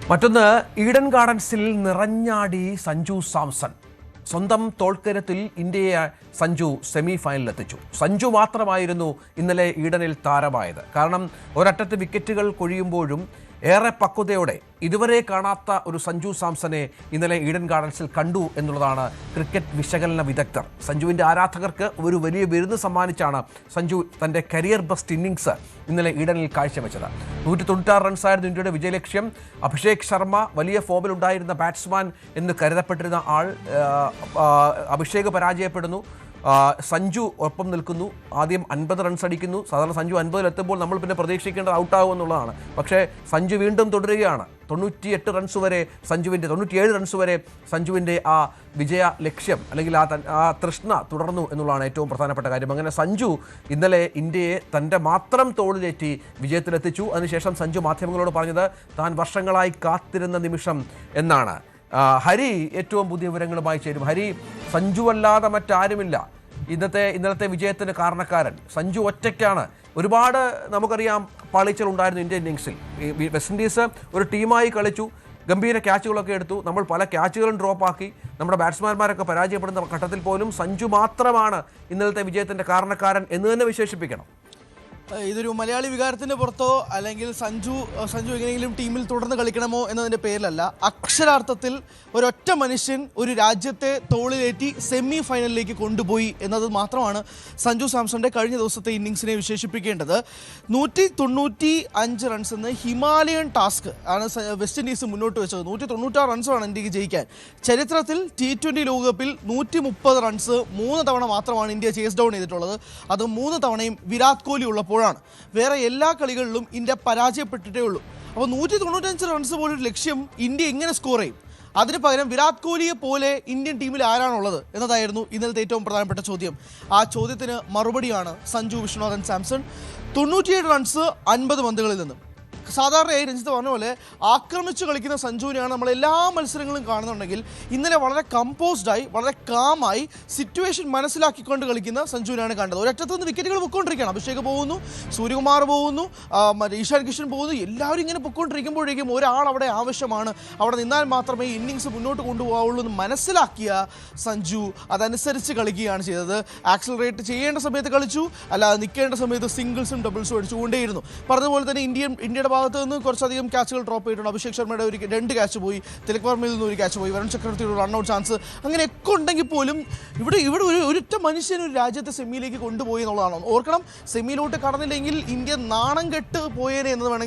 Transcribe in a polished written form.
മറ്റൊന്ന് ഈഡൻ ഗാർഡൻസിൽ നിറഞ്ഞാടി സഞ്ജു സാംസൺ. സ്വന്തം തോൾക്കരത്തിൽ ഇന്ത്യയെ സഞ്ജു സെമി ഫൈനലിലെത്തിച്ചു. സഞ്ജു മാത്രമായിരുന്നു ഇന്നലെ ഈഡനിൽ താരമായത്. കാരണം ഒരറ്റത്ത് വിക്കറ്റുകൾ കൊഴിയുമ്പോഴും ഏറെ പക്വതയോടെ ഇതുവരെ കാണാത്ത ഒരു സഞ്ജു സാംസനെ ഇന്നലെ ഈഡൻ ഗാർഡൻസിൽ കണ്ടു എന്നുള്ളതാണ് ക്രിക്കറ്റ് വിശകലന വിദഗ്ധർ. സഞ്ജുവിൻ്റെ ആരാധകർക്ക് ഒരു വലിയ വിരുന്ന് സമ്മാനിച്ചാണ് സഞ്ജു തൻ്റെ കരിയർ ബെസ്റ്റ് ഇന്നിങ്സ് ഇന്നലെ ഈഡനിൽ കാഴ്ചവെച്ചത്. 196 റൺസായിരുന്നു ഇന്ത്യയുടെ വിജയലക്ഷ്യം. അഭിഷേക് ശർമ്മ വലിയ ഫോമിലുണ്ടായിരുന്ന ബാറ്റ്സ്മാൻ എന്ന് കരുതപ്പെട്ടിരുന്ന ആൾ അഭിഷേക് പരാജയപ്പെടുന്നു. സഞ്ജു ഒപ്പം നിൽക്കുന്നു. ആദ്യം 50 റൺസ് അടിക്കുന്നു. സാധാരണ സഞ്ജു 50-ലെത്തുമ്പോൾ നമ്മൾ പിന്നെ പ്രതീക്ഷിക്കേണ്ടത് ഔട്ടാകും എന്നുള്ളതാണ്. പക്ഷേ സഞ്ജു വീണ്ടും തുടരുകയാണ്. 98 റൺസ് വരെ സഞ്ജുവിൻ്റെ 97 റൺസ് വരെ സഞ്ജുവിൻ്റെ ആ വിജയ ലക്ഷ്യം അല്ലെങ്കിൽ ആ തൃഷ്ണ തുടർന്നു എന്നുള്ളതാണ് ഏറ്റവും പ്രധാനപ്പെട്ട കാര്യം. അങ്ങനെ സഞ്ജു ഇന്നലെ ഇന്ത്യയെ തൻ്റെ മാത്രം തോളിലേറ്റി വിജയത്തിലെത്തിച്ചു. അതിനുശേഷം സഞ്ജു മാധ്യമങ്ങളോട് പറഞ്ഞത് താൻ വർഷങ്ങളായി കാത്തിരുന്ന നിമിഷം എന്നാണ്. ഹരി ഏറ്റവും പുതിയ വിവരങ്ങളുമായി ചേരും. ഹരി, സഞ്ജു അല്ലാതെ മറ്റാരുമില്ല ഇന്നലത്തെ വിജയത്തിന് കാരണക്കാരൻ. സഞ്ജു ഒറ്റയ്ക്കാണ്. ഒരുപാട് നമുക്കറിയാം പാളിച്ചകൾ ഉണ്ടായിരുന്നു ഇന്ത്യൻ ഇന്നിങ്സിൽ. വെസ്റ്റ് ഇൻഡീസ് ഒരു ടീമായി കളിച്ചു, ഗംഭീര ക്യാച്ചുകളൊക്കെ എടുത്തു. നമ്മൾ പല ക്യാച്ചുകളും ഡ്രോപ്പാക്കി. നമ്മുടെ ബാറ്റ്സ്മാൻമാരൊക്കെ പരാജയപ്പെടുന്ന ഘട്ടത്തിൽ പോലും സഞ്ജു മാത്രമാണ് ഇന്നലത്തെ വിജയത്തിൻ്റെ കാരണക്കാരൻ എന്ന് തന്നെ വിശേഷിപ്പിക്കണം. ഇതൊരു മലയാളി വികാരത്തിൻ്റെ പുറത്തോ അല്ലെങ്കിൽ സഞ്ജു എങ്ങനെയെങ്കിലും ടീമിൽ തുടർന്ന് കളിക്കണമോ എന്നതിൻ്റെ പേരിലല്ല. അക്ഷരാർത്ഥത്തിൽ ഒരൊറ്റ മനുഷ്യൻ ഒരു രാജ്യത്തെ തോളിലേറ്റി സെമി ഫൈനലിലേക്ക് കൊണ്ടുപോയി എന്നത് മാത്രമാണ് സഞ്ജു സാംസന്റെ കഴിഞ്ഞ ദിവസത്തെ ഇന്നിങ്സിനെ വിശേഷിപ്പിക്കേണ്ടത്. 195 റൺസ് എന്ന ഹിമാലയൻ ടാസ്ക് ആണ് വെസ്റ്റ് ഇൻഡീസ് മുന്നോട്ട് വെച്ചത്. 196 റൺസാണ് ഇന്ത്യക്ക് ജയിക്കാൻ. ചരിത്രത്തിൽ T20 ലോകകപ്പിൽ 130 റൺസ് 3 തവണ മാത്രമാണ് ഇന്ത്യ ചേസ് ഡൗൺ ചെയ്തിട്ടുള്ളത്. അത് 3 തവണയും വിരാട് കോഹ്ലി ഉള്ളപ്പോൾ. വേറെ എല്ലാ കളികളിലും ഇന്ത്യ പരാജയപ്പെട്ടിട്ടേ ഉള്ളൂ. അപ്പോൾ 195 റൺസ് പോലൊരു ലക്ഷ്യം ഇന്ത്യ എങ്ങനെ സ്കോർ ചെയ്യും? അതിന് പകരം വിരാട് കോഹ്ലിയെ പോലെ ഇന്ത്യൻ ടീമിൽ ആരാണുള്ളത് എന്നതായിരുന്നു ഇന്നലത്തെ ഏറ്റവും പ്രധാനപ്പെട്ട ചോദ്യം. ആ ചോദ്യത്തിന് മറുപടിയാണ് സഞ്ജു വിശ്വനാഥൻ സാംസൺ. 97 റൺസ് 50 പന്തുകളിൽ നിന്നും. സാധാരണയായി രഞ്ജിത്ത് പറഞ്ഞ പോലെ ആക്രമിച്ച് കളിക്കുന്ന സഞ്ജുവിനെയാണ് നമ്മൾ എല്ലാ മത്സരങ്ങളും കാണുന്നുണ്ടെങ്കിൽ ഇന്നലെ വളരെ കമ്പോസ്ഡായി വളരെ കാമായി സിറ്റുവേഷൻ മനസ്സിലാക്കിക്കൊണ്ട് കളിക്കുന്ന സഞ്ജുവിനാണ് കണ്ടത്. ഒരറ്റത്ത് നിന്ന് വിക്കറ്റുകൾ പൊയ്ക്കൊണ്ടിരിക്കുകയാണ്. അഭിഷേക് പോകുന്നു, സൂര്യകുമാർ പോകുന്നു, ഇഷാൻ കിഷൻ പോകുന്നു. എല്ലാവരും ഇങ്ങനെ പൊയ്ക്കൊണ്ടിരിക്കുമ്പോഴേക്കും ഒരാൾ അവിടെ ആവശ്യമാണ്. അവിടെ നിന്നാൽ മാത്രമേ ഇന്നിങ്സ് മുന്നോട്ട് കൊണ്ടുപോകാവുള്ളൂ എന്ന് മനസ്സിലാക്കിയ സഞ്ജു അതനുസരിച്ച് കളിക്കുകയാണ് ചെയ്തത്. ആക്സിലറേറ്റ് ചെയ്യേണ്ട സമയത്ത് കളിച്ചു, അല്ലാതെ നിൽക്കേണ്ട സമയത്ത് സിംഗിൾസും ഡബിൾസും അടിച്ചുകൊണ്ടേയിരുന്നു. പറഞ്ഞതുപോലെ തന്നെ ഇന്ത്യയുടെ ഭാഗത്ത് നിന്ന് കുറച്ചധികം ക്യാച്ചുകൾ ഡ്രോപ്പ് ചെയ്തിട്ടുണ്ട്. അഭിഷേക് ശർമ്മയുടെ 2 ക്യാച്ച് പോയി, തിലക് വർമ്മയിൽ നിന്ന് 1 ക്യാച്ച് പോയി, വരുൺ ചക്രവർത്തിയുടെ റൺഔട്ട് ചാൻസ്, അങ്ങനെയൊക്കെ ഉണ്ടെങ്കിൽ പോലും ഇവിടെ ഒരൊറ്റ മനുഷ്യൻ ഒരു രാജ്യത്തെ സെമിയിലേക്ക് കൊണ്ടുപോയി എന്നുള്ളതാണ്. ഓർക്കണം, സെമിയിലോട്ട് കടന്നില്ലെങ്കിൽ ഇന്ത്യ നാണം കെട്ട് പോയേനെ എന്ന് വേണമെങ്കിൽ